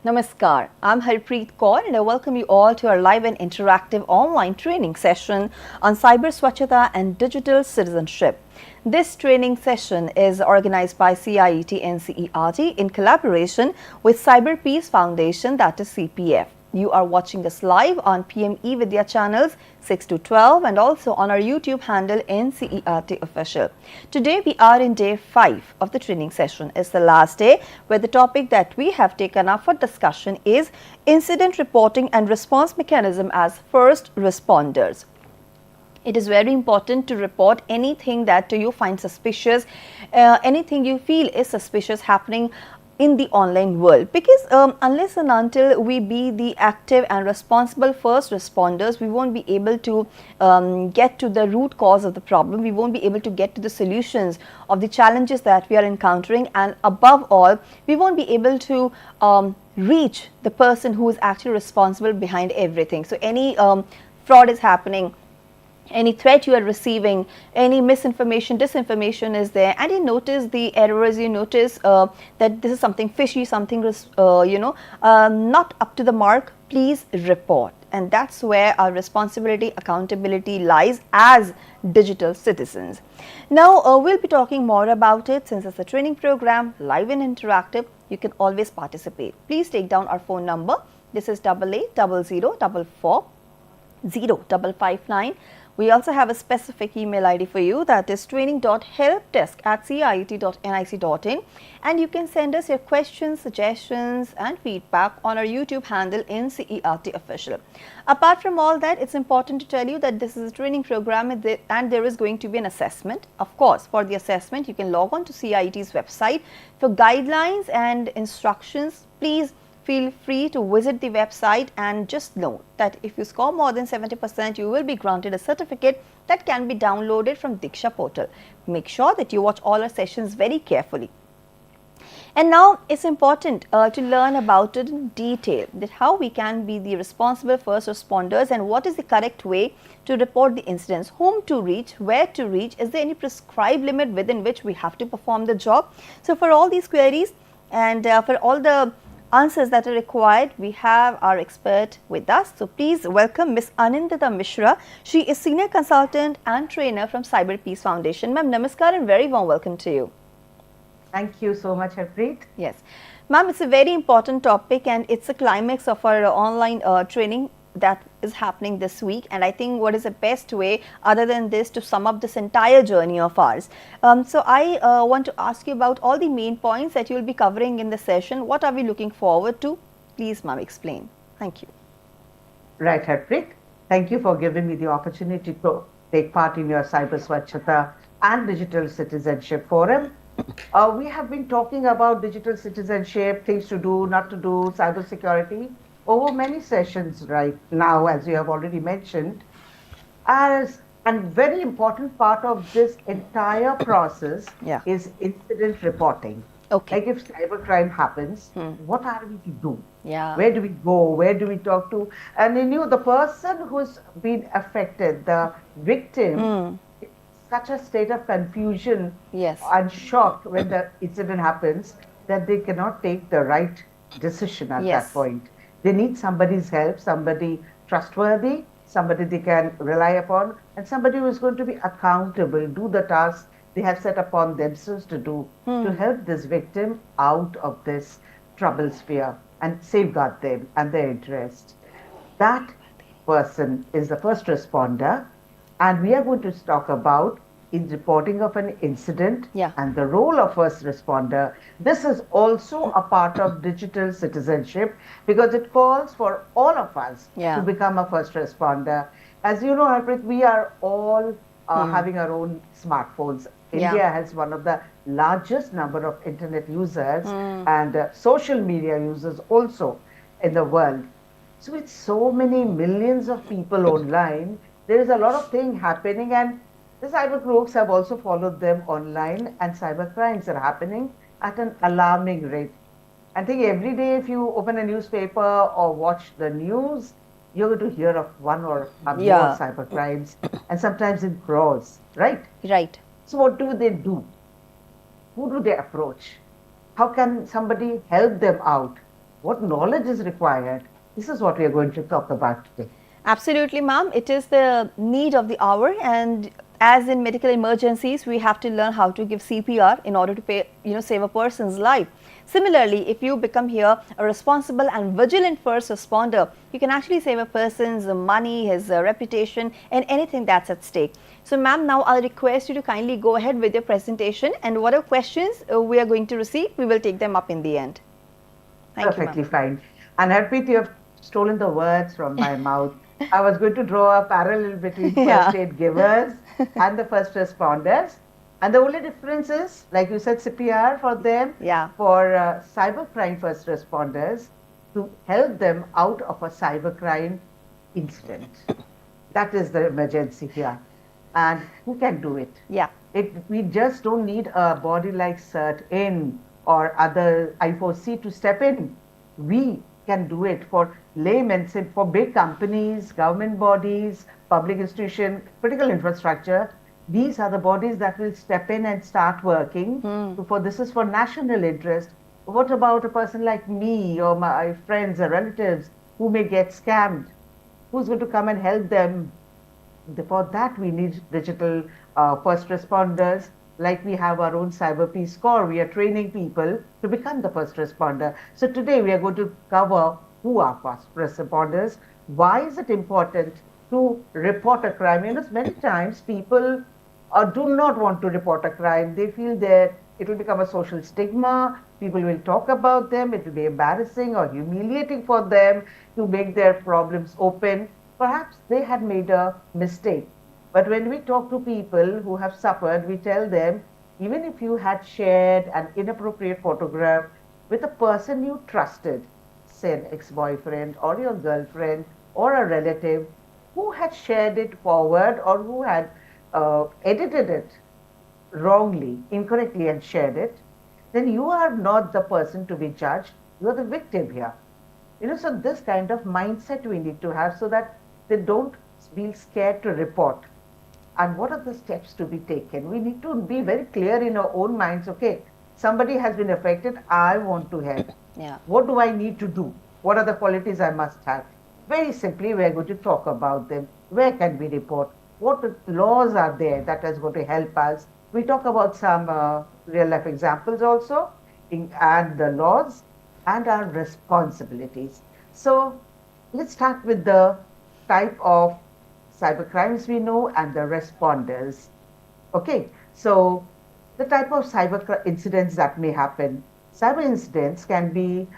Namaskar, I'm Harpreet Kaur and I welcome you all to our live and interactive online training session on Cyber Swachhata and Digital Citizenship. This training session is organized by CIET NCERT in collaboration with Cyber Peace Foundation, that is CPF. You are watching us live on PM eVidya channels 6 to 12 and also on our YouTube handle NCERT Official. Today we are in day 5 of the training session. It's the last day where the topic that we have taken up for discussion is incident reporting and response mechanism as first responders. It is very important to report anything that you find suspicious, anything you feel is suspicious happening in the online world, because unless and until we be the active and responsible first responders, we won't be able to get to the root cause of the problem. We won't be able to get to the solutions of the challenges that we are encountering, and above all, we won't be able to reach the person who is actually responsible behind everything. So any fraud is happening, any threat you are receiving, any misinformation, disinformation is there, and you notice the errors, you notice that this is something fishy, something not up to the mark, please report. And that's where our responsibility, accountability lies as digital citizens. Now we'll be talking more about it. Since it's a training program, live and interactive, you can always participate. Please take down our phone number. This is 8800440559. We also have a specific email ID for you, that is training.helpdesk@ciet.nic.in, and you can send us your questions, suggestions and feedback on our YouTube handle NCERT Official. Apart from all that, it's important to tell you that this is a training program and there is going to be an assessment. Of course, for the assessment, you can log on to CIET's website. For guidelines and instructions, please feel free to visit the website, and just note that if you score more than 70%, you will be granted a certificate that can be downloaded from DIKSHA portal. Make sure that you watch all our sessions very carefully. And now it's important to learn about it in detail, that how we can be the responsible first responders and what is the correct way to report the incidents, whom to reach, where to reach, is there any prescribed limit within which we have to perform the job. So for all these queries and for all the answers that are required, we have our expert with us. So please welcome Ms. Anindita Mishra. She is Senior Consultant and Trainer from Cyber Peace Foundation. Ma'am, namaskar and very warm welcome to you. Thank you so much, Harpreet. Yes. Ma'am, it's a very important topic and it's a climax of our online training that is happening this week, and I think what is the best way other than this to sum up this entire journey of ours. So I want to ask you about all the main points that you will be covering in the session. What are we looking forward to? Please, ma'am, explain. Thank you. Right, Harpreet. Thank you for giving me the opportunity to take part in your Cyber Swachhata and Digital Citizenship Forum. We have been talking about digital citizenship, things to do, not to do, cyber security over many sessions right now, as you have already mentioned. And very important part of this entire process is incident reporting. Okay. Like if cybercrime happens, what are we to do? Yeah. Where do we go? Where do we talk to? And the person who's been affected, the victim, such a state of confusion and shock when the incident happens that they cannot take the right decision at that point. They need somebody's help, somebody trustworthy, somebody they can rely upon, and somebody who is going to be accountable, do the tasks they have set upon themselves to do, to help this victim out of this trouble sphere and safeguard them and their interest. That person is the first responder, and we are going to talk about in reporting of an incident and the role of first responder. This is also a part of digital citizenship because it calls for all of us to become a first responder. As you know, Harpreet, we are all having our own smartphones. India has one of the largest number of internet users and social media users also in the world. So with so many millions of people online, there is a lot of things happening, and the cyber crooks have also followed them online, and cyber crimes are happening at an alarming rate. I think every day if you open a newspaper or watch the news, you're going to hear of one or more cyber crimes, and sometimes in crores, right? Right. So what do they do? Who do they approach? How can somebody help them out? what knowledge is required. This is what we are going to talk about today. Absolutely, ma'am. It is the need of the hour, and as in medical emergencies, we have to learn how to give CPR in order to save a person's life. Similarly, if you become here a responsible and vigilant first responder, you can actually save a person's money, his reputation, and anything that's at stake. So, ma'am, now I'll request you to kindly go ahead with your presentation, and whatever questions we are going to receive, we will take them up in the end. Thank Perfectly you, fine. And Harpreet, you have stolen the words from my mouth. I was going to draw a parallel between first aid givers and the first responders. And the only difference is, like you said, CPR for them, for cybercrime first responders, to help them out of a cybercrime incident. That is the emergency here. And who can do it? We just don't need a body like CERT in or other I4C to step in. We can do it for laymen, for big companies, government bodies, public institutions, critical infrastructure. These are the bodies that will step in and start working. This is for national interest. What about a person like me or my friends or relatives who may get scammed? Who's going to come and help them? For that, we need digital first responders. Like we have our own Cyber Peace Corps, we are training people to become the first responder. So today we are going to cover who are first responders, why is it important to report a crime. Many times people do not want to report a crime. They feel that it will become a social stigma, people will talk about them, it will be embarrassing or humiliating for them to make their problems open. Perhaps they had made a mistake. But when we talk to people who have suffered, we tell them, even if you had shared an inappropriate photograph with a person you trusted, say an ex-boyfriend or your girlfriend or a relative who had shared it forward or who had edited it wrongly, incorrectly and shared it, then you are not the person to be judged. You are the victim here. So this kind of mindset we need to have so that they don't feel scared to report. And what are the steps to be taken? We need to be very clear in our own minds. Okay, somebody has been affected. I want to help. What do I need to do? What are the qualities I must have? Very simply, we are going to talk about them. Where can we report? What laws are there that is going to help us? We talk about some real life examples also, and the laws and our responsibilities. So let's start with the type of cybercrimes we know and the responders. Okay, so the type of cyber incidents that may happen. Cyber incidents can be,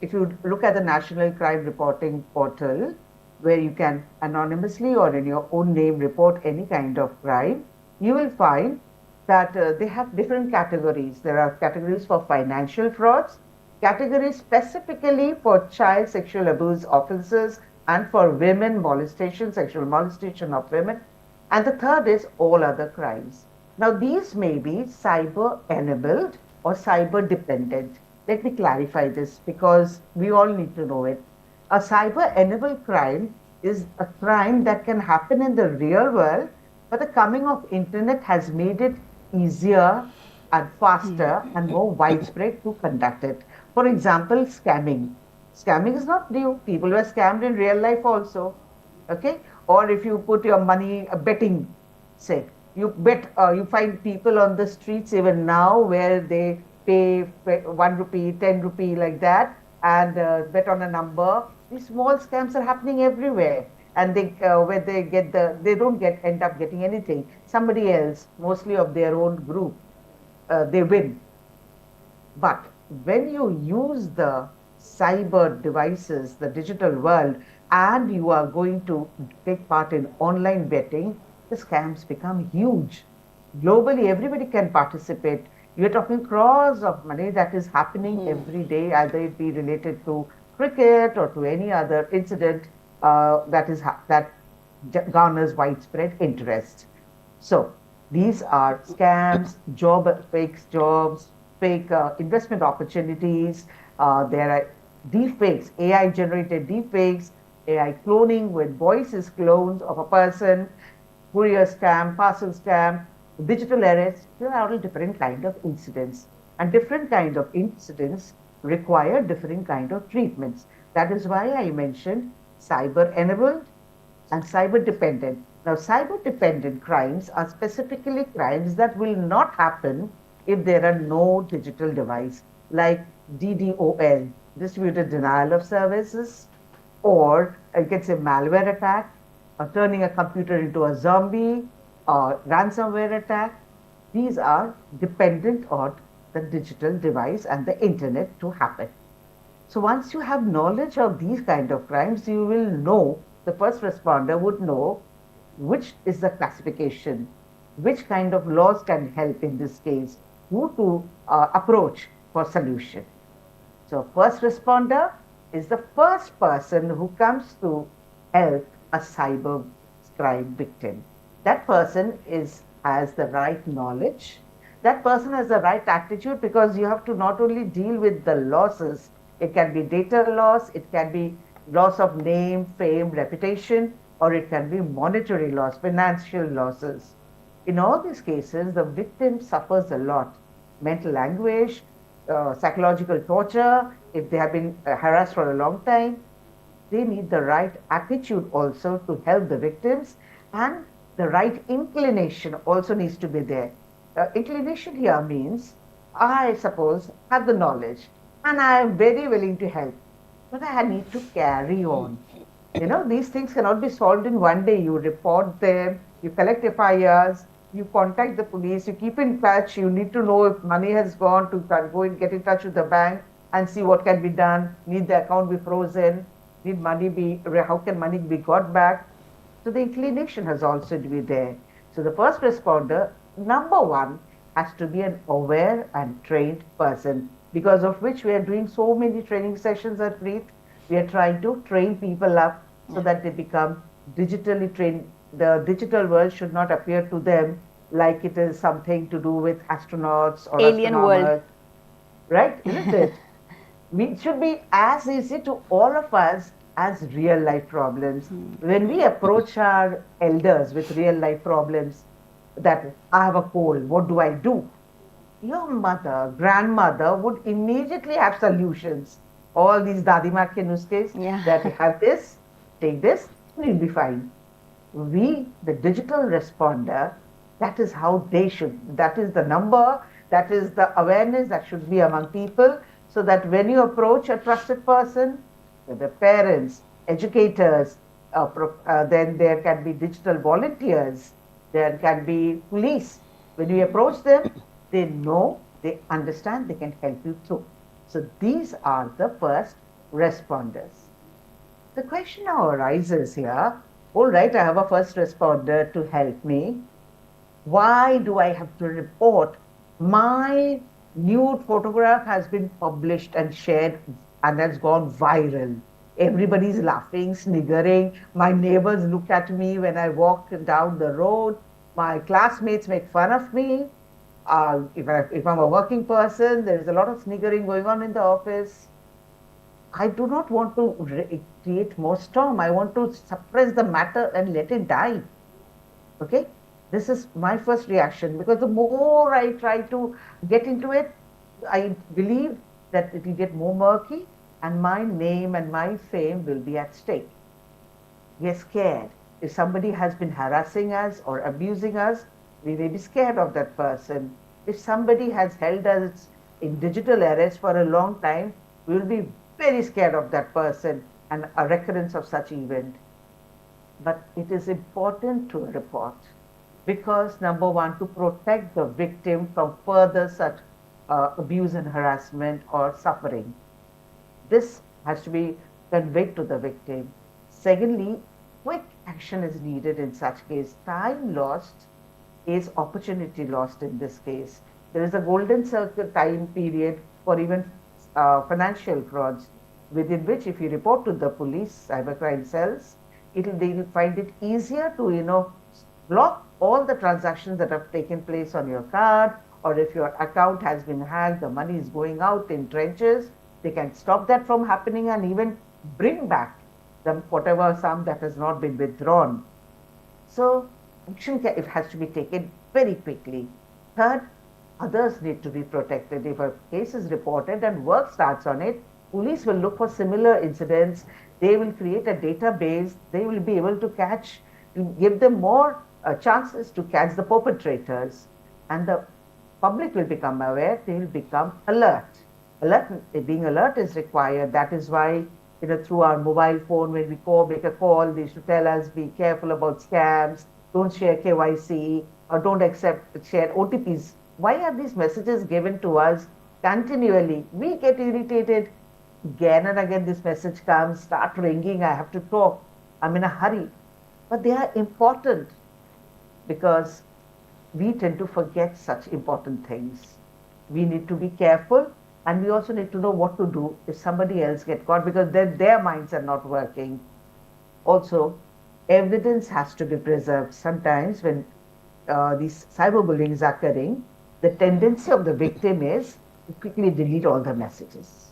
if you look at the National Crime Reporting Portal, where you can anonymously or in your own name report any kind of crime, you will find that they have different categories. There are categories for financial frauds, categories specifically for child sexual abuse offences, and for women molestation, sexual molestation of women. And the third is all other crimes. Now, these may be cyber-enabled or cyber-dependent. Let me clarify this because we all need to know it. A cyber-enabled crime is a crime that can happen in the real world, but the coming of internet has made it easier and faster and more widespread to conduct it. For example, scamming. Scamming is not new. People were scammed in real life also. Okay? Or if you put your money betting, say, you bet, you find people on the streets even now where they pay 1 rupee, 10 rupee like that and bet on a number. These small scams are happening everywhere. And where they don't end up getting anything. Somebody else, mostly of their own group, they win. But when you use the cyber devices, the digital world, and you are going to take part in online betting, the scams become huge. Globally, everybody can participate. You're talking crores of money that is happening every day, either it be related to cricket or to any other incident that garners widespread interest. So these are scams, fake jobs, fake investment opportunities. There are deepfakes, AI-generated deepfakes, AI cloning with voices clones of a person, courier scam, parcel scam, digital arrest. There are all different kind of incidents. And different kind of incidents require different kind of treatments. That is why I mentioned cyber-enabled and cyber-dependent. Now, cyber-dependent crimes are specifically crimes that will not happen if there are no digital device, like DDoS, distributed denial of services, or it gets a malware attack, or turning a computer into a zombie, or ransomware attack. These are dependent on the digital device and the internet to happen. So once you have knowledge of these kind of crimes, you will know, the first responder would know which is the classification, which kind of laws can help in this case, who to approach for solution. So first responder is the first person who comes to help a cyber crime victim. That person has the right knowledge. That person has the right attitude, because you have to not only deal with the losses, it can be data loss, it can be loss of name, fame, reputation, or it can be monetary loss, financial losses. In all these cases, the victim suffers a lot. Mental anguish, psychological torture, if they have been harassed for a long time. They need the right attitude also to help the victims, and the right inclination also needs to be there. Inclination here means, I suppose, have the knowledge and I am very willing to help, but I need to carry on. These things cannot be solved in one day. You report them, you collect FIRs, you contact the police, you keep in touch, you need to know if money has gone, to go and get in touch with the bank and see what can be done. Need the account be frozen? Need money how can money be got back? So the inclination has also to be there. So the first responder, number one, has to be an aware and trained person, because of which we are doing so many training sessions at Preet. We are trying to train people up so that they become digitally trained. The digital world should not appear to them like it is something to do with astronauts or alien astronomers. World. Right, isn't it? It should be as easy to all of us as real life problems. When we approach our elders with real life problems, that I have a cold, what do I do? Your mother, grandmother would immediately have solutions. All these dadima ke nuskes, that you have this, take this, and you'll be fine. We, the digital responder, that is how they should, that is the number, that is the awareness that should be among people, so that when you approach a trusted person, whether parents, educators, then there can be digital volunteers, there can be police. When you approach them, they know, they understand, they can help you through. So these are the first responders. The question now arises here, all right, I have a first responder to help me. Why do I have to report my nude photograph has been published and shared and has gone viral? Everybody's laughing, sniggering. My neighbors look at me when I walk down the road. My classmates make fun of me. If I'm a working person, there is a lot of sniggering going on in the office. I do not want to create more storm. I want to suppress the matter and let it die. Okay? This is my first reaction, because the more I try to get into it, I believe that it will get more murky and my name and my fame will be at stake. We are scared. If somebody has been harassing us or abusing us, we may be scared of that person. If somebody has held us in digital arrest for a long time, we will be very scared of that person and a recurrence of such event. But it is important to report, because number one, to protect the victim from further such abuse and harassment or suffering. This has to be conveyed to the victim. Secondly, quick action is needed in such case. Time lost is opportunity lost in this case. There is a golden circle time period for even financial frauds, within which if you report to the police cybercrime cells, they will find it easier to block all the transactions that have taken place on your card, or if your account has been hacked, the money is going out in trenches, they can stop that from happening and even bring back whatever sum that has not been withdrawn. So action it has to be taken very quickly. Third, others need to be protected. If a case is reported and work starts on it, police will look for similar incidents. They will create a database. They will be able to catch, give them more chances to catch the perpetrators. And the public will become aware. They will become alert. Being alert is required. That is why, through our mobile phone, when we make a call, they should tell us, be careful about scams, don't share KYC, or don't share OTPs. Why are these messages given to us continually? We get irritated. Again and again, this message comes, start ringing, I have to talk, I'm in a hurry. But they are important because we tend to forget such important things. We need to be careful, and we also need to know what to do if somebody else gets caught, because then their minds are not working. Also, evidence has to be preserved. Sometimes when these cyberbullying is occurring, the tendency of the victim is to quickly delete all the messages.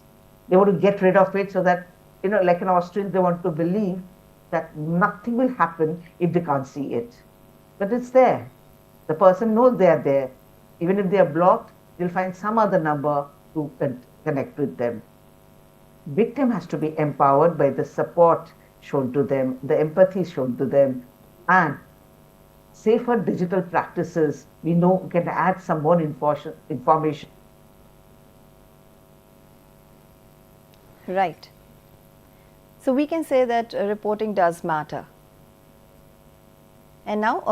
They want to get rid of it so that, like in Austrians, they want to believe that nothing will happen if they can't see it. But it's there. The person knows they are there. Even if they are blocked, they'll find some other number to connect with them. Victim has to be empowered by the support shown to them, the empathy shown to them, and safer digital practices. We know we can add some more information. Right. So we can say that reporting does matter. And now,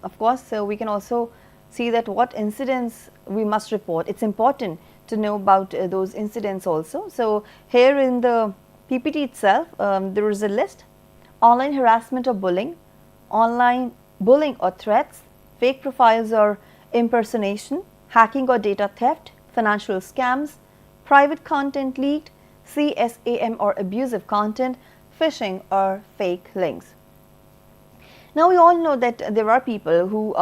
of course, we can also see that what incidents we must report. It's important to know about those incidents also. So here in the PPT itself, there is a list: online harassment or bullying, online bullying or threats, fake profiles or impersonation, hacking or data theft, financial scams, private content leaked, CSAM or abusive content, phishing or fake links. Now we all know that there are people who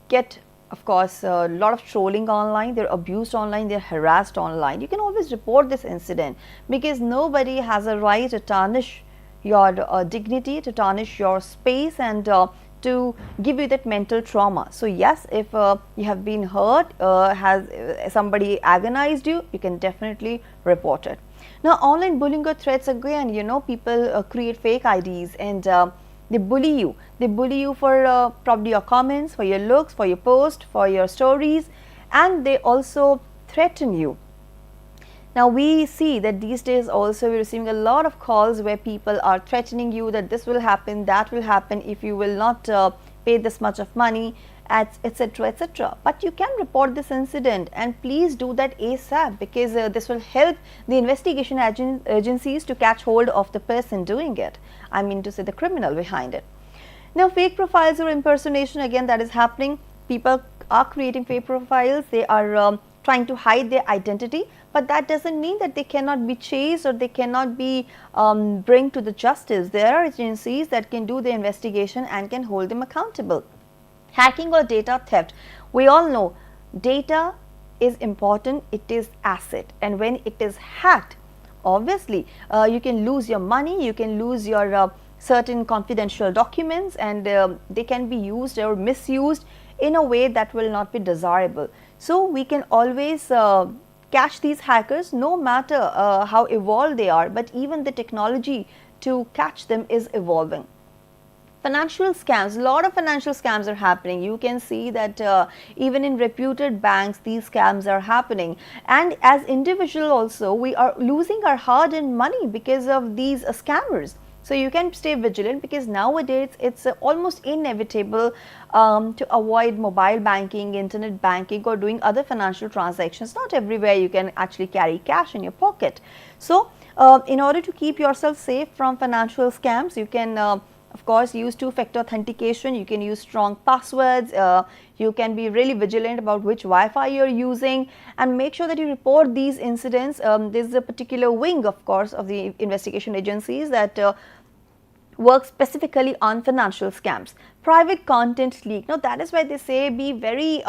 get, of course, a lot of trolling online, they're abused online, they're harassed online. You can always report this incident, because nobody has a right to tarnish your dignity, to tarnish your space, and to give you that mental trauma. So yes, if you have been hurt, has somebody agonized you, you can definitely report it. Now online bullying or threats, again, people create fake IDs and they bully you. They bully you for probably your comments, for your looks, for your post, for your stories, and they also threaten you. Now we see that these days also we're receiving a lot of calls where people are threatening you that this will happen, that will happen if you will not pay this much of money, etc., etc. But you can report this incident, and please do that ASAP, because this will help the investigation agencies to catch hold of the person doing it. I mean to say the criminal behind it. Now fake profiles or impersonation, again, that is happening. People are creating fake profiles. They are trying to hide their identity, but that doesn't mean that they cannot be chased or they cannot be bring to the justice. There are agencies that can do the investigation and can hold them accountable. Hacking or data theft, we all know data is important, it is asset, and when it is hacked, obviously you can lose your money, you can lose your certain confidential documents, and they can be used or misused in a way that will not be desirable. So we can always catch these hackers, no matter how evolved they are, but even the technology to catch them is evolving. Financial scams, a lot of financial scams are happening. You can see that even in reputed banks, these scams are happening. And as individual also, we are losing our hard-earned money because of these scammers. So you can stay vigilant, because nowadays it's almost inevitable to avoid mobile banking, internet banking, or doing other financial transactions. Not everywhere you can actually carry cash in your pocket. So in order to keep yourself safe from financial scams, you can of course use two-factor authentication, you can use strong passwords, you can be really vigilant about which Wi-Fi you're using, and make sure that you report these incidents. This is a particular wing, of course, of the investigation agencies that work specifically on financial scams. Private content leak, now that is why they say be very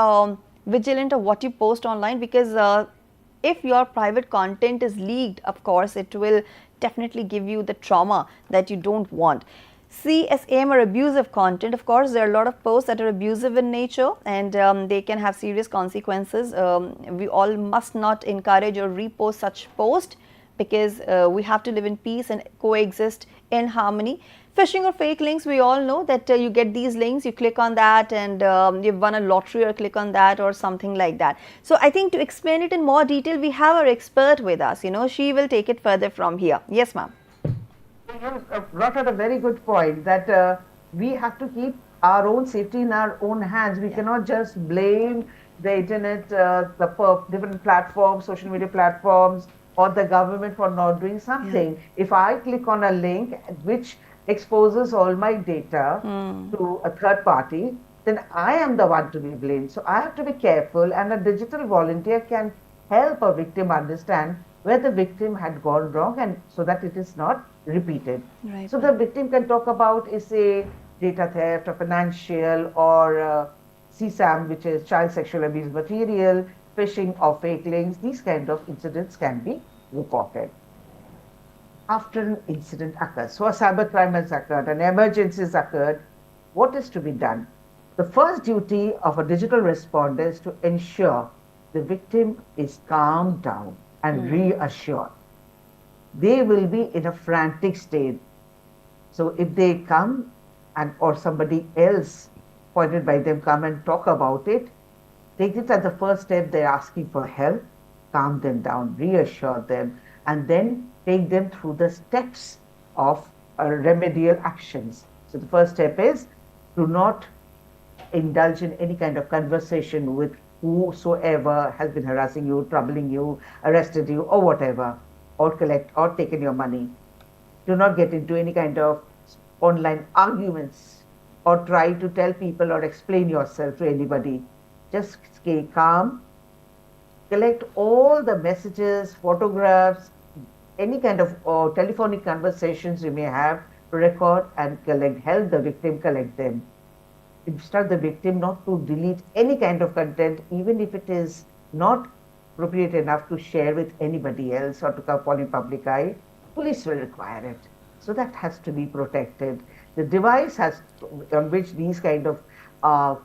vigilant of what you post online, because if your private content is leaked, of course it will definitely give you the trauma that you don't want. see as aim or abusive content. Of course, there are a lot of posts that are abusive in nature, and they can have serious consequences. We all must not encourage or repost such posts, because we have to live in peace and coexist in harmony. Phishing or fake links, we all know that you get these links, you click on that, and you've won a lottery, or click on that, or something like that. So I think to explain it in more detail, we have our expert with us. She will take it further from here. Yes, ma'am. You brought out a very good point that we have to keep our own safety in our own hands. We cannot just blame the internet, the different platforms, social media platforms, or the government for not doing something. If I click on a link which exposes all my data to a third party, then I am the one to be blamed. So I have to be careful, and a digital volunteer can help a victim understand where the victim had gone wrong, and so that it is not repeated. Right. So the victim can talk about, say, data theft or financial, or CSAM, which is child sexual abuse material, phishing or fake links. These kind of incidents can be reported. After an incident occurs, so a cybercrime has occurred, an emergency has occurred, what is to be done? The first duty of a digital responder is to ensure the victim is calmed down and reassured. They will be in a frantic state. So if they come, or somebody else pointed by them come and talk about it, take it as the first step. They're asking for help, calm them down, reassure them, and then take them through the steps of remedial actions. So the first step is, do not indulge in any kind of conversation with whosoever has been harassing you, troubling you, arrested you, or whatever, or collect or taken your money. Do not get into any kind of online arguments or try to tell people or explain yourself to anybody. Just stay calm, collect all the messages, photographs, any kind of telephonic conversations you may have, record and help the victim collect them. Instruct the victim not to delete any kind of content, even if it is not appropriate enough to share with anybody else or to come upon in public eye. Police will require it. So that has to be protected. The device on which these kind of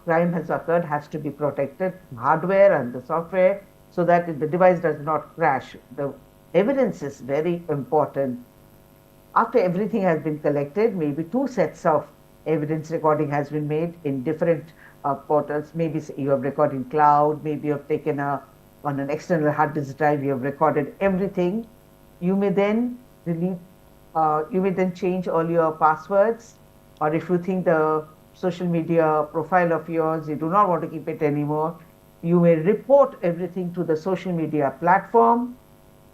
crime has occurred has to be protected, hardware and the software, so that if the device does not crash. The evidence is very important. After everything has been collected, maybe 2 sets of evidence recording has been made in different portals. Maybe you have recorded in cloud, maybe you have taken on an external hard disk drive, you have recorded everything. You may then delete, you may then change all your passwords, or if you think the social media profile of yours, you do not want to keep it anymore, you may report everything to the social media platform,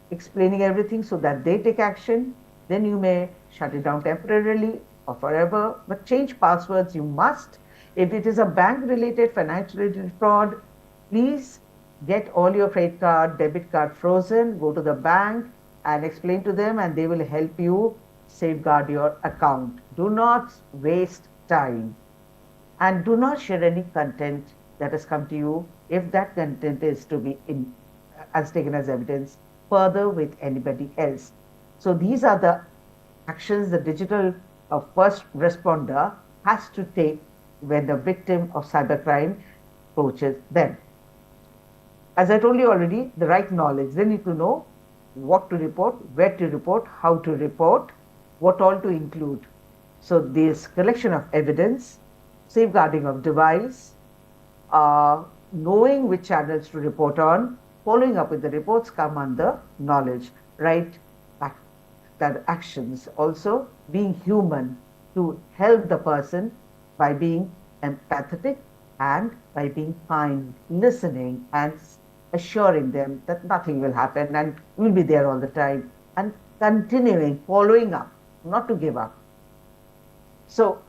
explaining everything so that they take action. Then you may shut it down temporarily or forever, but change passwords you must. If it is a bank-related, financial-related fraud, please get all your credit card, debit card frozen, go to the bank and explain to them, and they will help you safeguard your account. Do not waste time, and do not share any content that has come to you, if that content is to be as taken as evidence, further with anybody else. So these are the actions the digital first responder has to take when the victim of cybercrime approaches them. As I told you already, the right knowledge. They need to know what to report, where to report, how to report, what all to include. So this collection of evidence, safeguarding of device, knowing which channels to report on, following up with the reports come under knowledge, right? That actions, also being human, to help the person by being empathetic and by being kind, listening and assuring them that nothing will happen and we'll be there all the time, and continuing, following up, not to give up. So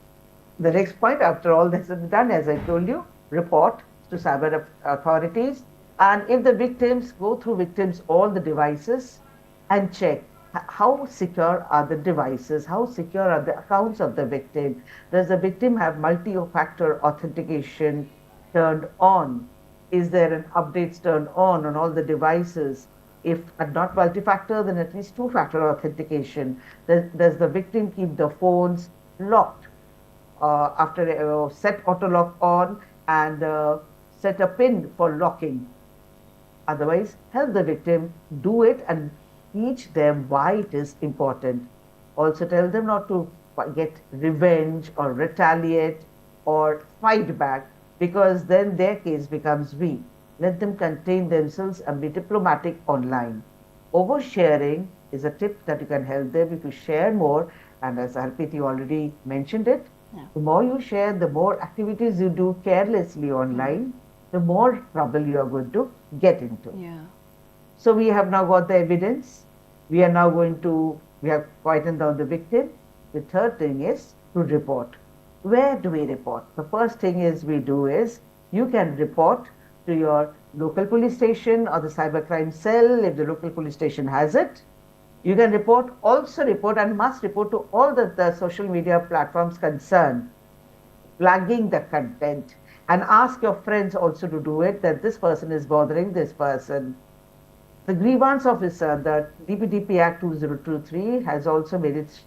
the next point, after all this is done, as I told you, report to cyber authorities. And if the victims, go through victims all the devices and check how secure are the devices, how secure are the accounts of the victim. Does the victim have multi-factor authentication turned on? Is there an updates turned on all the devices? If not multi-factor, then at least 2-factor authentication. Does the victim keep the phones locked after set auto lock on and set a pin for locking. Otherwise, help the victim do it and teach them why it is important. Also tell them not to get revenge or retaliate or fight back, because then their case becomes weak. Let them contain themselves and be diplomatic online. Oversharing is a tip that you can help them if you share more. And as Arpiti already mentioned it, the more you share, the more activities you do carelessly online, the more trouble you are going to get into. So we have now got the evidence. We have quietened down the victim. The third thing is to report. Where do we report? The first thing we do is you can report to your local police station or the cybercrime cell if the local police station has it. You can also report and must report to all the social media platforms concerned, flagging the content, and ask your friends also to do it, that this person is bothering this person. The grievance officer, the DPDP Act 2023 has also made it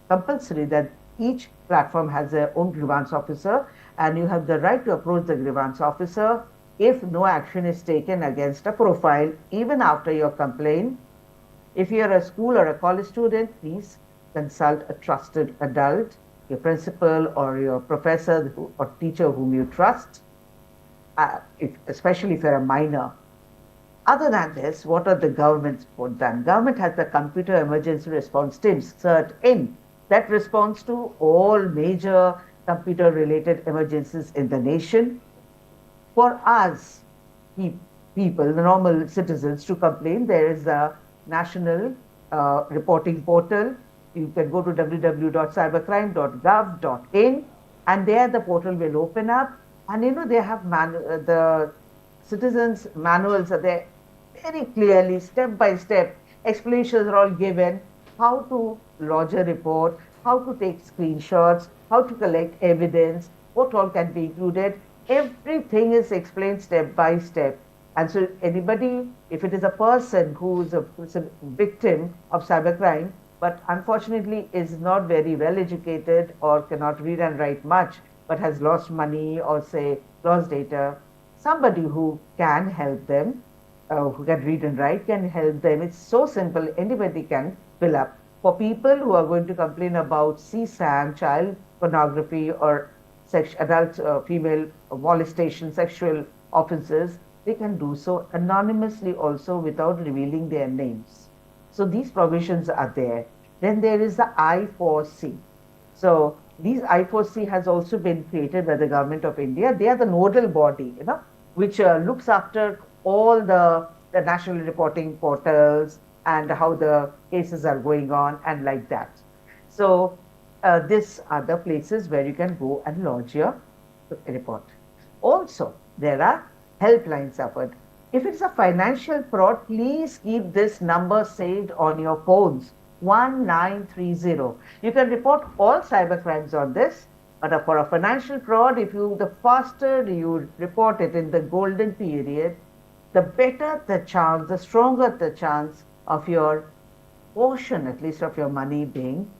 compulsory that each platform has their own grievance officer, and you have the right to approach the grievance officer if no action is taken against a profile, even after your complaint. If you are a school or a college student, please consult a trusted adult, your principal or your professor or teacher whom you trust, especially if you're a minor. Other than this, what are the government's done? Government has the Computer Emergency Response Teams, CERT-in, that responds to all major computer-related emergencies in the nation. For us, people, the normal citizens, to complain, there is a national reporting portal. You can go to www.cybercrime.gov.in, and there the portal will open up. And they have the citizens' manuals are there very clearly, step by step. Explanations are all given, how to lodge a report, how to take screenshots, how to collect evidence, what all can be included. Everything is explained step by step. And so anybody, if it is a person who is a victim of cybercrime, but unfortunately is not very well educated or cannot read and write much, but has lost money or say lost data, somebody who can help them, who can read and write, can help them. It's so simple, anybody can fill up. For people who are going to complain about CSAM, child pornography, or adult female molestation, sexual offences, they can do so anonymously also without revealing their names. So these provisions are there. Then there is the I4C. So these I4C has also been created by the government of India. They are the nodal body, which looks after all the national reporting portals and how the cases are going on and like that. So these are the places where you can go and lodge your report. Also, there are helplines offered. If it's a financial fraud, please keep this number saved on your phones, 1930. You can report all cybercrimes on this, but for a financial fraud, the faster you report it in the golden period, the better the chance, the stronger the chance of your portion, at least of your money, being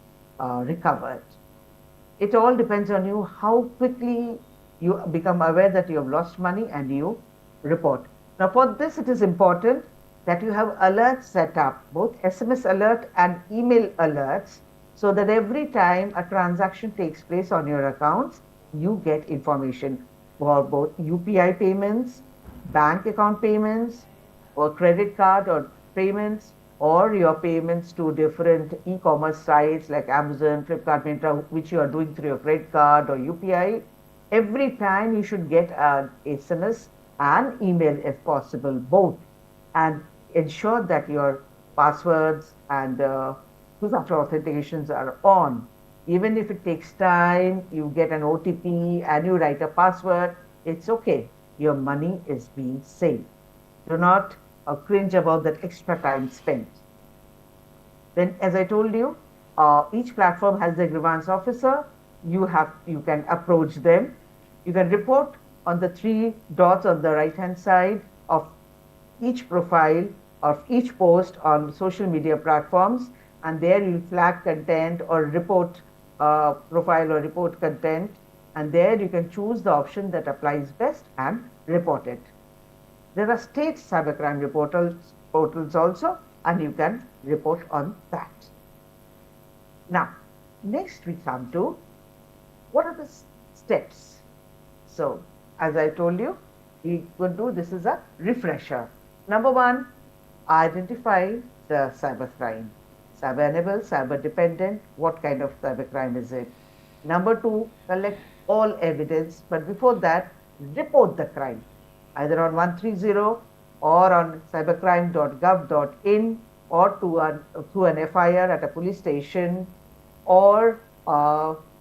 recovered. It all depends on you, how quickly you become aware that you have lost money and you report. Now for this, it is important that you have alerts set up, both SMS alert and email alerts, so that every time a transaction takes place on your accounts, you get information for both UPI payments, bank account payments, or credit card or payments, or your payments to different e-commerce sites like Amazon, Flipkart, Myntra, which you are doing through your credit card or UPI. Every time you should get an SMS and email if possible, both, and ensure that your passwords and two-factor authentications are on. Even if it takes time, you get an OTP and you write a password, it's okay. Your money is being saved. Do not cringe about that extra time spent. Then, as I told you, each platform has a grievance officer. You can approach them. You can report on the 3 dots on the right-hand side of each profile of each post on social media platforms, and there you flag content or report profile or report content, and there you can choose the option that applies best and report it. There are state cybercrime portals also, and you can report on that. Now, next we come to what are the steps. So, as I told you, we will do this is a refresher. Number one, identify the cybercrime. Cyber-enabled, cyber-dependent, what kind of cybercrime is it? Number two, collect all evidence, but before that, report the crime, either on 130 or on cybercrime.gov.in or through an FIR at a police station, or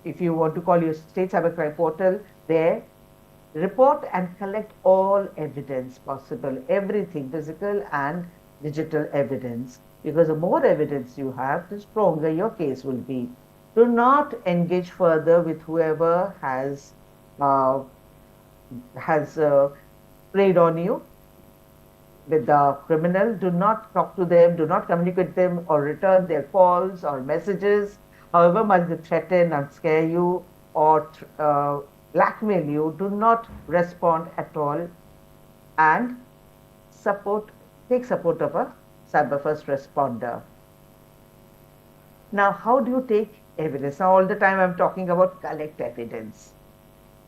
if you want to call your state cybercrime portal, there, report and collect all evidence possible, everything, physical and digital evidence, because the more evidence you have, the stronger your case will be. Do not engage further with whoever has preyed on you, with the criminal. Do not talk to them, do not communicate with them or return their calls or messages, however much they threaten and scare you or blackmail you. Do not respond at all, and take support of a cyber first responder. Now, how do you take evidence? Now, all the time I'm talking about collect evidence.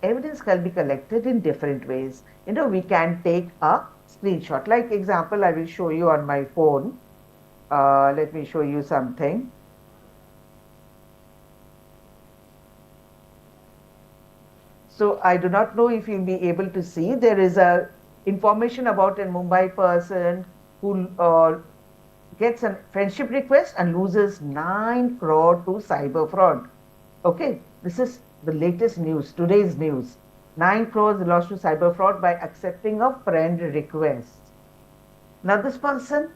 Evidence can be collected in different ways. We can take a screenshot. Like example, I will show you on my phone. Let me show you something. So I do not know if you'll be able to see. There is a information about a Mumbai person who gets a friendship request and loses 9 crore to cyber fraud. Okay, this is the latest news, today's news. 9 crores lost to cyber fraud by accepting a friend request. Now this person,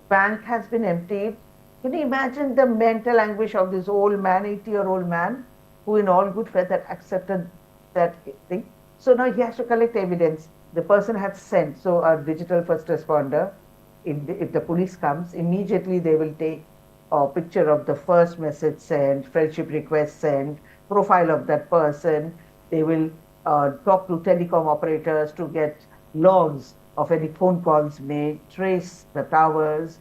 bank has been emptied. Can you imagine the mental anguish of this old man, 80-year-old man, who in all good faith had accepted that thing? So now he has to collect evidence. The person has sent, so a digital first responder, if the police comes, immediately they will take a picture of the first message sent, friendship request sent, profile of that person. They will talk to telecom operators to get logs of any phone calls made, trace the towers.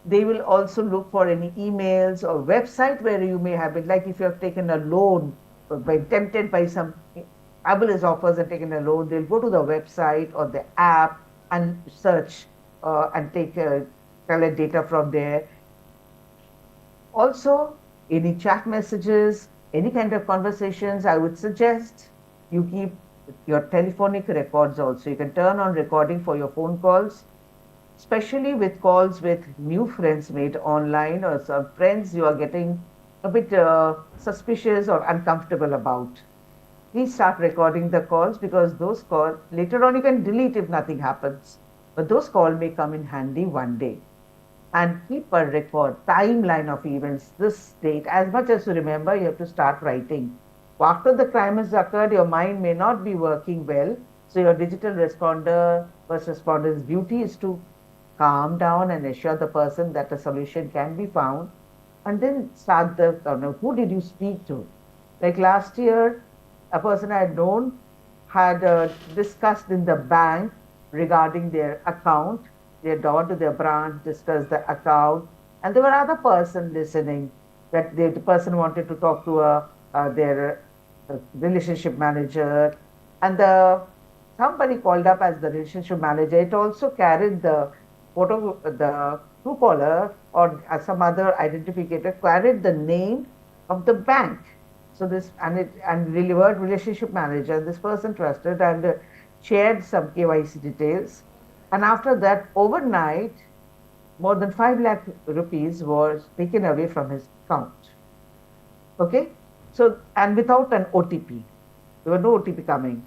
They will also look for any emails or website where you may have been, like if you have taken a loan, tempted by some fabulous offers and taken a loan, they'll go to the website or the app and search and collect data from there. Also, any chat messages, any kind of conversations, I would suggest you keep your telephonic records also. You can turn on recording for your phone calls, especially with calls with new friends made online or some friends you are getting a bit suspicious or uncomfortable about. Please start recording the calls, because those calls, later on you can delete if nothing happens, but those calls may come in handy one day. And keep a record, timeline of events, this date. As much as you remember, you have to start writing. After the crime has occurred, your mind may not be working well. So your digital first responder's duty is to calm down and assure the person that a solution can be found. And then start who did you speak to? Like last year, a person I had known had discussed in the bank regarding their account. They had gone to their branch, discussed the account, and there were other person listening. That the person wanted to talk to their relationship manager, and somebody called up as the relationship manager. It also carried the photo, the Truecaller or some other identificator carried the name of the bank. So this and delivered relationship manager. This person trusted and shared some KYC details. And after that, overnight, more than 5 lakh rupees was taken away from his account. Okay? So, and without an OTP. There were no OTP coming.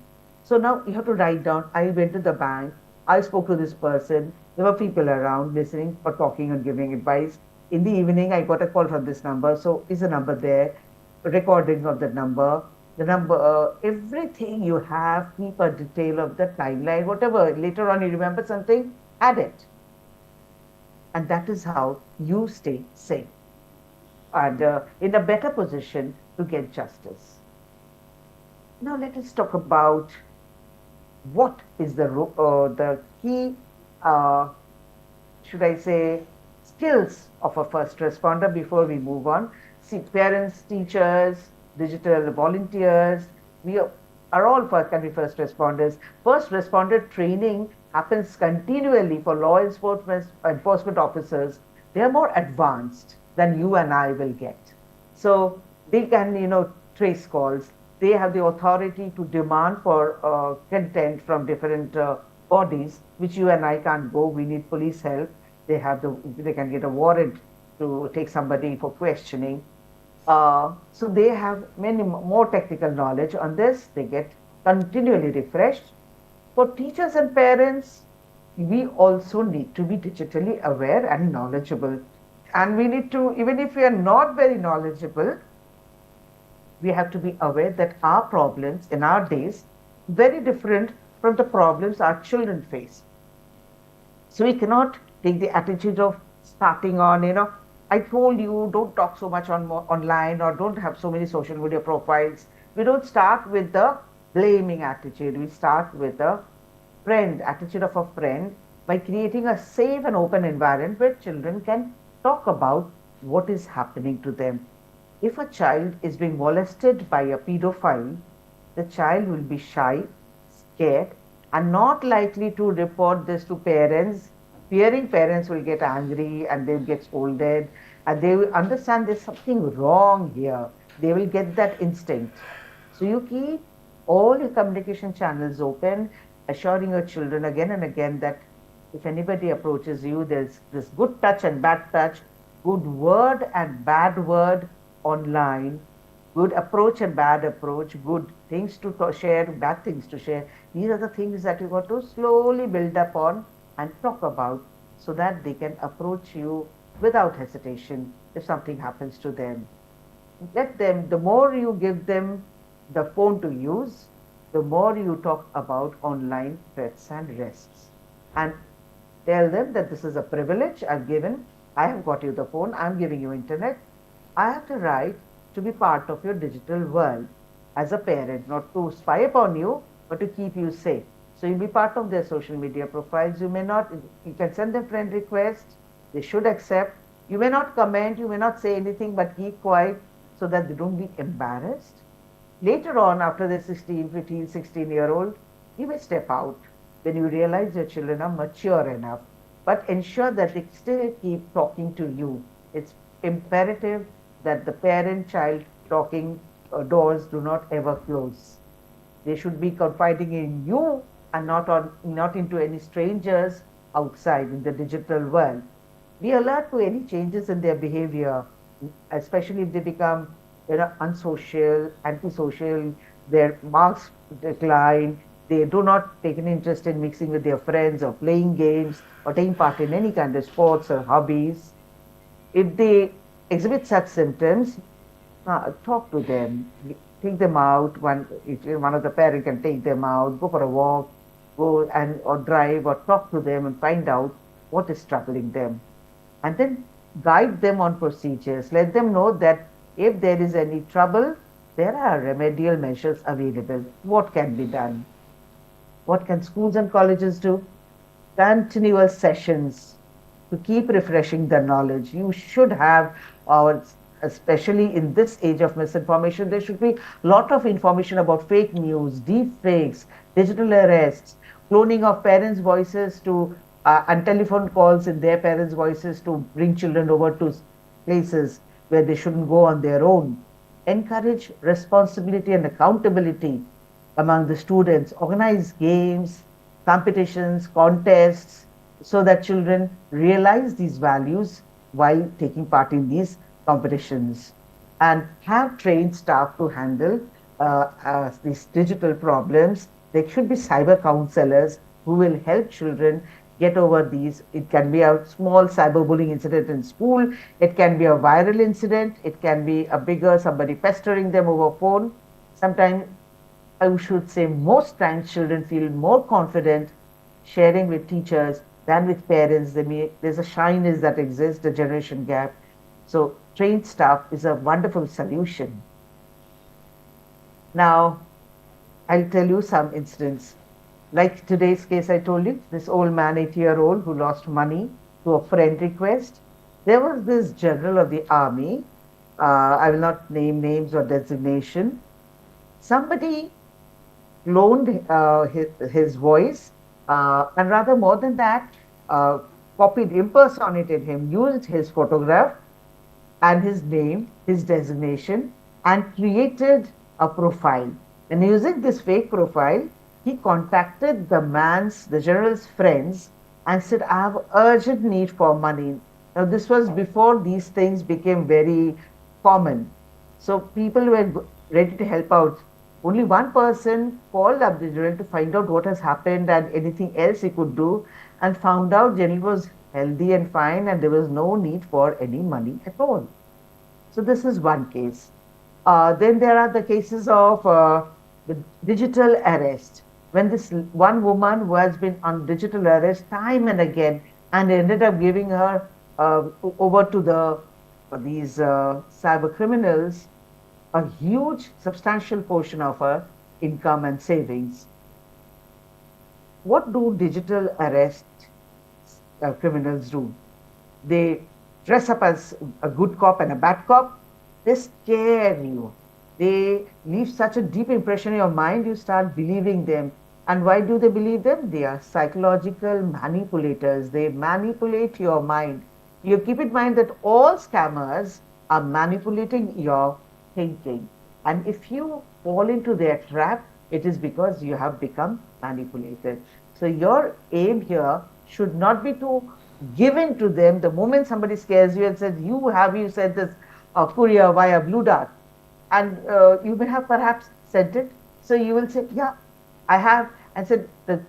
So now you have to write down, I went to the bank, I spoke to this person, there were people around listening or talking and giving advice. In the evening, I got a call from this number. So is the number there, recording of the number. The number, everything you have, keep a detail of the timeline, whatever. Later on, you remember something, add it. And that is how you stay safe. and in a better position to get justice. Now let us talk about what is the key, uh, should I say, skills of a first responder before we move on. See, parents, teachers, digital volunteers, we are all can be first responders. First responder training happens continually for law enforcement officers. They are more advanced than you and I will get. So they can, trace calls. They have the authority to demand for content from different bodies, which you and I can't go. We need police help. They can get a warrant to take somebody for questioning. So they have many more technical knowledge on this. They get continually refreshed. For teachers and parents, we also need to be digitally aware and knowledgeable. And we need to, even if we are not very knowledgeable, we have to be aware that our problems in our days very different from the problems our children face. So we cannot take the attitude of starting on, I told you don't talk so much online or don't have so many social media profiles. We don't start with the blaming attitude. We start with the attitude of a friend, by creating a safe and open environment where children can talk about what is happening to them. If a child is being molested by a pedophile, the child will be shy, scared, and not likely to report this to parents. Fearing parents will get angry and they'll get scolded, and they will understand there's something wrong here. They will get that instinct. So you keep all your communication channels open, assuring your children again and again that if anybody approaches you, there's this good touch and bad touch, good word and bad word online, good approach and bad approach, good things to share, bad things to share. These are the things that you got to slowly build up on and talk about so that they can approach you without hesitation if something happens to them. Let them, the more you give them the phone to use, the more you talk about online threats and risks. And tell them that this is a privilege I've given. I have got you the phone. I'm giving you internet. I have the right to be part of your digital world as a parent, not to spy upon you, but to keep you safe. So you'll be part of their social media profiles. You can send them friend requests. They should accept. You may not comment. You may not say anything, but keep quiet so that they don't be embarrassed. Later on, after they're 16, 15, 16-year-old, you may step out when you realize your children are mature enough. But ensure that they still keep talking to you. It's imperative that the parent-child talking doors do not ever close. They should be confiding in you and not into any strangers outside in the digital world. Be alert to any changes in their behavior, especially if they become unsocial, antisocial, their marks decline, they do not take an interest in mixing with their friends or playing games or taking part in any kind of sports or hobbies. If they exhibit such symptoms, talk to them, take them out. One of the parents can take them out, go for a walk, or drive or talk to them and find out what is troubling them. And then guide them on procedures. Let them know that if there is any trouble, there are remedial measures available. What can be done? What can schools and colleges do? Continuous sessions to keep refreshing the knowledge. You should have especially in this age of misinformation, there should be a lot of information about fake news, deep fakes, digital arrests, cloning of parents' voices and telephone calls in their parents' voices to bring children over to places where they shouldn't go on their own. Encourage responsibility and accountability among the students. Organize games, competitions, contests, so that children realize these values while taking part in these competitions. And have trained staff to handle these digital problems. There should be cyber counselors who will help children get over these. It can be a small cyberbullying incident in school. It can be a viral incident. It can be a bigger somebody pestering them over phone. Sometimes, I should say most times, children feel more confident sharing with teachers than with parents. There's a shyness that exists, a generation gap. So trained staff is a wonderful solution. Now, I'll tell you some incidents. Like today's case, I told you, this old man, 80-year-old, who lost money to a friend request. There was this general of the army, I will not name names or designation. Somebody cloned his voice, and rather more than that, copied, impersonated him, used his photograph and his name, his designation, and created a profile. And using this fake profile, he contacted the general's friends and said, I have urgent need for money. Now, this was before these things became very common. So people were ready to help out. Only one person called up the general to find out what has happened and anything else he could do, and found out general was healthy and fine and there was no need for any money at all. So this is one case. Then there are the cases of the digital arrest. When this one woman who has been on digital arrest time and again, and ended up giving her over to these cyber criminals a huge, substantial portion of her income and savings. What do digital arrest criminals do? They dress up as a good cop and a bad cop. They scare you. They leave such a deep impression in your mind, you start believing them. And why do they believe them? They are psychological manipulators. They manipulate your mind. You keep in mind that all scammers are manipulating your thinking. And if you fall into their trap, it is because you have become manipulated. So your aim here should not be to give in to them. The moment somebody scares you and says, you said this courier via Blue Dart, and you may have perhaps sent it. So you will say, yeah, I have, and said that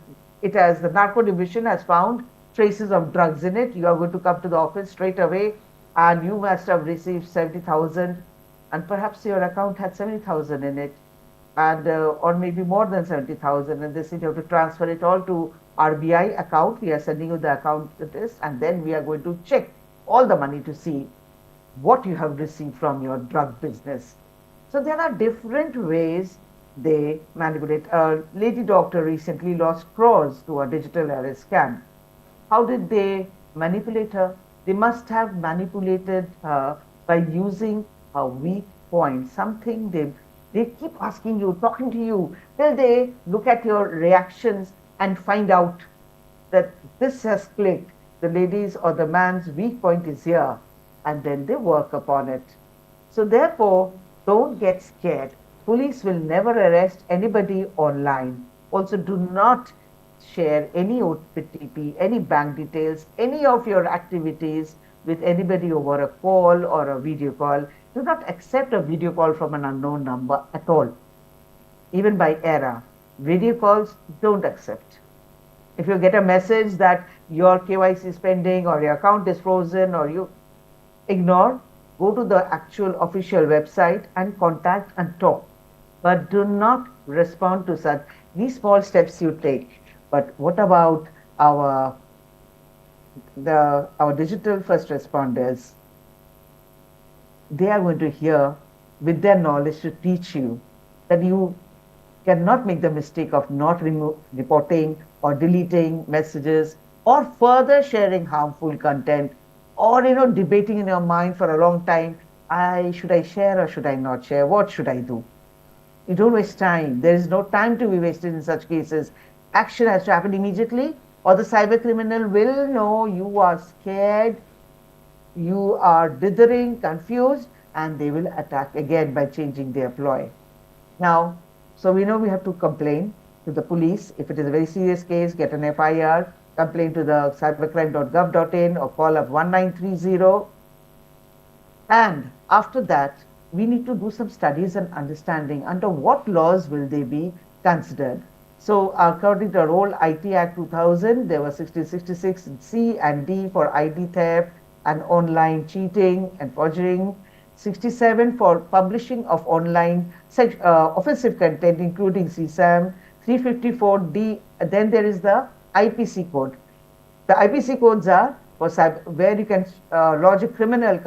the narco division has found traces of drugs in it. You are going to come to the office straight away, and you must have received 70,000, and perhaps your account had 70,000 in it, and or maybe more than 70,000, and they said you have to transfer it all to RBI account. We are sending you the account to this, and then we are going to check all the money to see what you have received from your drug business. So there are different ways they manipulate. A lady doctor recently lost crores to a digital arrest scam. How did they manipulate her? They must have manipulated her by using a weak point, something they keep asking you, talking to you, till they look at your reactions and find out that this has clicked. The lady's or the man's weak point is here, and then they work upon it. So therefore, don't get scared. Police will never arrest anybody online. Also, do not share any OTP, any bank details, any of your activities with anybody over a call or a video call. Do not accept a video call from an unknown number at all. Even by error, video calls, don't accept. If you get a message that your KYC is pending or your account is frozen, or you ignore, go to the actual official website and contact and talk. But do not respond to such. These small steps you take. But what about our digital first responders? They are going to hear with their knowledge to teach you that you cannot make the mistake of not reporting or deleting messages or further sharing harmful content, or debating in your mind for a long time, should I share or should I not share? What should I do? You don't waste time. There is no time to be wasted in such cases. Action has to happen immediately, or the cyber criminal will know you are scared, you are dithering, confused, and they will attack again by changing their ploy. Now, so we know we have to complain to the police. If it is a very serious case, get an FIR, complain to the cybercrime.gov.in or call up 1930. And after that, we need to do some studies and understanding under what laws will they be considered. So according to our old IT Act 2000, there was 66 C and D for ID theft and online cheating and forging, 67 for publishing of online offensive content, including CSAM, 354D. Then there is the IPC code. The IPC codes are for where you can lodge a criminal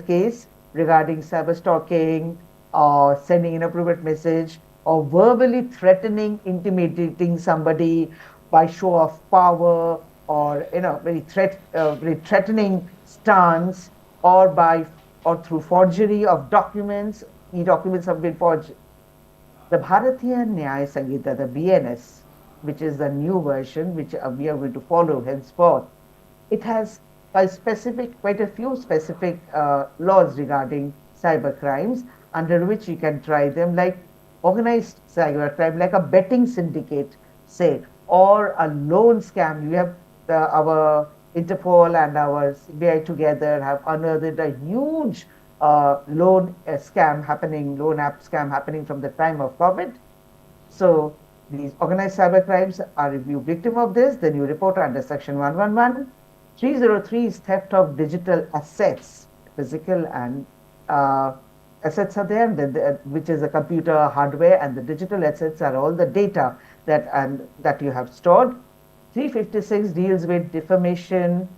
case regarding cyber stalking or sending inappropriate message or verbally threatening, intimidating somebody by show of power or very threatening stance or through forgery of documents. E-documents have been forged. The Bharatiya Nyaya Sanghita, the BNS, which is the new version, which we are going to follow henceforth, it has quite a few specific laws regarding cyber crimes under which you can try them, like organized cyber crime, like a betting syndicate, say, or a loan scam. We have our Interpol and our CBI together have unearthed a huge loan app scam happening from the time of COVID. So these organized cyber crimes are, if you victim of this, then you report under section 111. 303 is theft of digital assets, physical and assets are there, which is a computer hardware, and the digital assets are all the data that you have stored. 356 deals with defamation,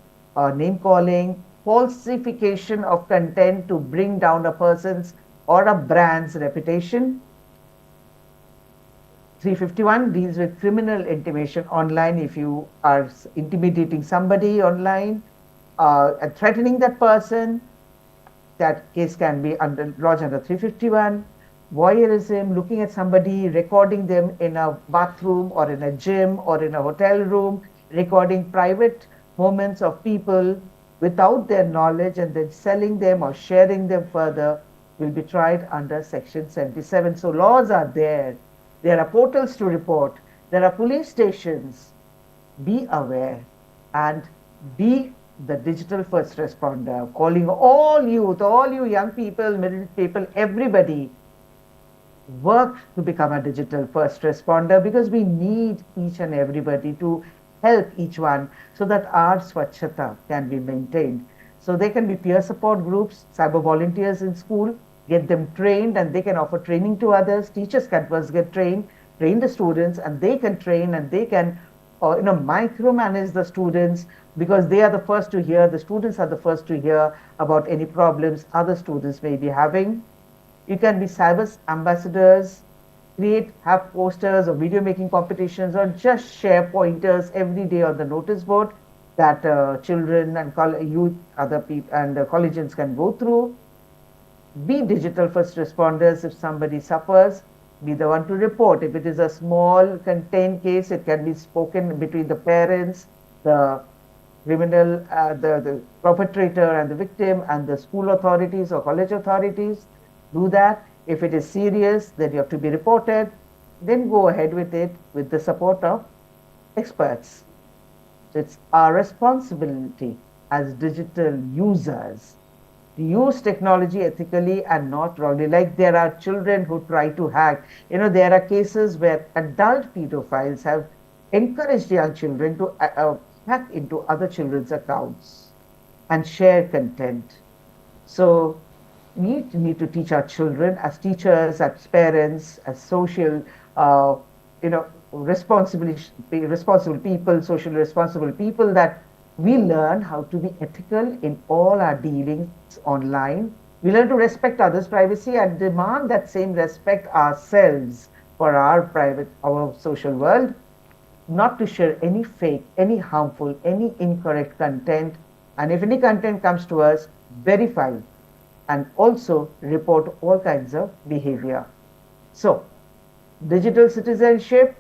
name calling, falsification of content to bring down a person's or a brand's reputation. 351 deals with criminal intimidation online. If you are intimidating somebody online and threatening that person, that case can be lodged under 351. Voyeurism, looking at somebody, recording them in a bathroom or in a gym or in a hotel room, recording private moments of people without their knowledge and then selling them or sharing them further, will be tried under section 77. So laws are there. There are portals to report. There are police stations. Be aware and be the digital first responder, calling all youth, all you young people, middle people, everybody, work to become a digital first responder, because we need each and everybody to help each one so that our Swachhata can be maintained. So there can be peer support groups, cyber volunteers in school, get them trained, and they can offer training to others. Teachers can first get train the students, and they can train and they can micromanage the students, because they are the first to hear, the students are the first to hear about any problems other students may be having. You can be cyber ambassadors, have posters or video making competitions, or just share pointers every day on the notice board that children and youth, other people and collegians can go through. Be digital first responders. If somebody suffers, be the one to report. If it is a small contained case, it can be spoken between the parents, the criminal, the perpetrator and the victim, and the school authorities or college authorities. Do that. If it is serious, then you have to be reported. Then go ahead with it with the support of experts. It's our responsibility as digital users to use technology ethically and not wrongly. Like there are children who try to hack. There are cases where adult pedophiles have encouraged young children to hack into other children's accounts and share content. So we need to teach our children as teachers, as parents, as social, responsible people, socially responsible people, that we learn how to be ethical in all our dealings online. We learn to respect others' privacy and demand that same respect ourselves for our social world, not to share any fake, any harmful, any incorrect content. And if any content comes to us, verify and also report all kinds of behavior. So, digital citizenship,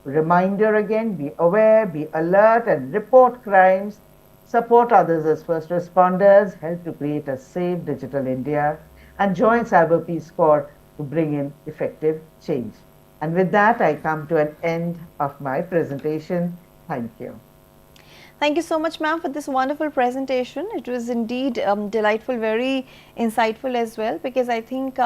reminder again, be aware, be alert and report crimes, support others as first responders, help to create a safe digital India, and join Cyber Peace Corps to bring in effective change. And with that, I come to an end of my presentation. Thank you. Thank you so much, ma'am, for this wonderful presentation. It was indeed delightful, very insightful as well, because I think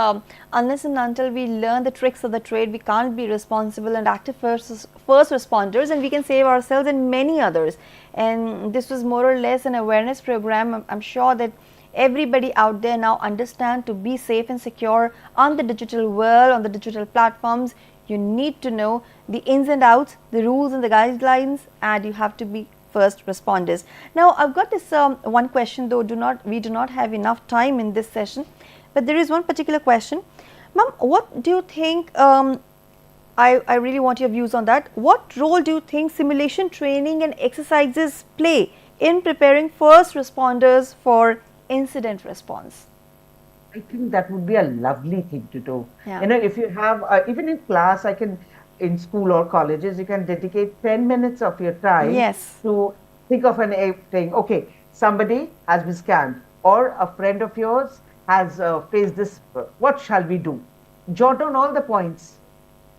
unless and until we learn the tricks of the trade, we can't be responsible and active first responders, and we can save ourselves and many others. And this was more or less an awareness program. I'm sure that everybody out there now understand to be safe and secure on the digital world, on the digital platforms. You need to know the ins and outs, the rules and the guidelines, and you have to be first responders. Now, I've got this one question, though we do not have enough time in this session. But there is one particular question. Ma'am, what do you think, I really want your views on that. What role do you think simulation training and exercises play in preparing first responders for incident response? I think that would be a lovely thing to do. Yeah. You know, if you have, even in class, in school or colleges, you can dedicate 10 minutes of your time Yes. to think of thing. Okay, somebody has been scammed, or a friend of yours has faced this. What shall we do? Jot down all the points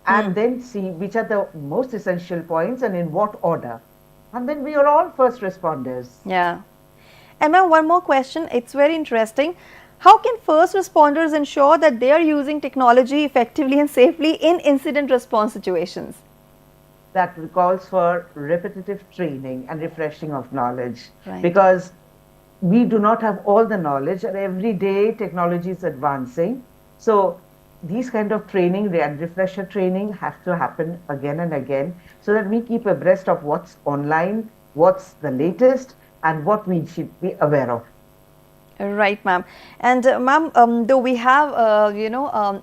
and then see which are the most essential points and in what order. And then we are all first responders. Yeah. And ma'am, one more question. It's very interesting. How can first responders ensure that they are using technology effectively and safely in incident response situations? That calls for repetitive training and refreshing of knowledge. Right. Because we do not have all the knowledge, and every day technology is advancing. So these kind of training and refresher training have to happen again and again, so that we keep abreast of what's online, what's the latest, and what we should be aware of. Right, ma'am. And ma'am, though we have,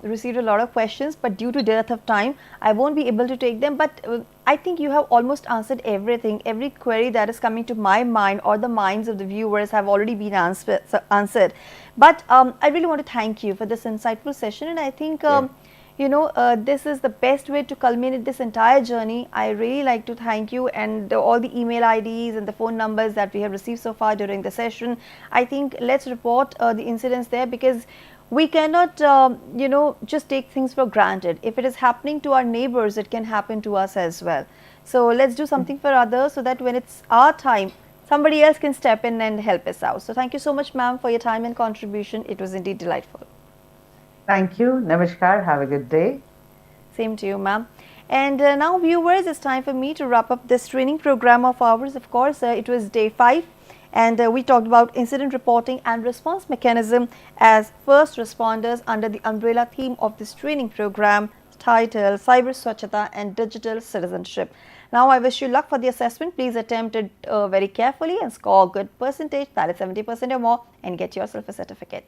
received a lot of questions, but due to dearth of time, I won't be able to take them. But I think you have almost answered everything. Every query that is coming to my mind or the minds of the viewers have already been answered. But I really want to thank you for this insightful session. And I think, this is the best way to culminate this entire journey. I really like to thank you, and all the email IDs and the phone numbers that we have received so far during the session. I think let's report the incidents there, because we cannot, just take things for granted. If it is happening to our neighbors, it can happen to us as well. So let's do something for others, so that when it's our time, somebody else can step in and help us out. So thank you so much, ma'am, for your time and contribution. It was indeed delightful. Thank you. Namaskar. Have a good day. Same to you, ma'am. And now, viewers, it's time for me to wrap up this training program of ours. Of course, it was day 5, and we talked about incident reporting and response mechanism as first responders under the umbrella theme of this training program titled Cyber Swachhata and Digital Citizenship. Now, I wish you luck for the assessment. Please attempt it very carefully and score a good percentage, that is 70% or more, and get yourself a certificate.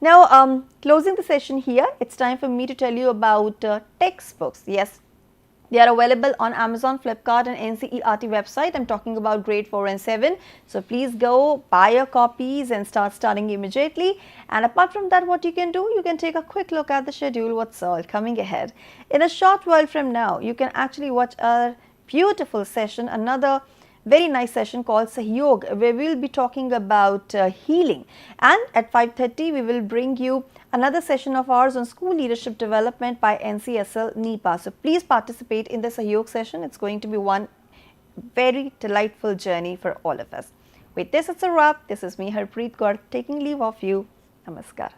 Now, closing the session here, it's time for me to tell you about textbooks. Yes, they are available on Amazon, Flipkart and NCERT website. I'm talking about grade 4 and 7. So please go buy your copies and start studying immediately. And apart from that, what you can do, you can take a quick look at the schedule, what's all coming ahead. In a short while from now, you can actually watch a beautiful session, another very nice session called Sahyog, where we will be talking about healing. And at 5:30, we will bring you another session of ours on school leadership development by NCSL NEPA. So please participate in the Sahyog session. It's going to be one very delightful journey for all of us. With this, it's a wrap. This is me, Harpreet Kaur, taking leave of you. Namaskar.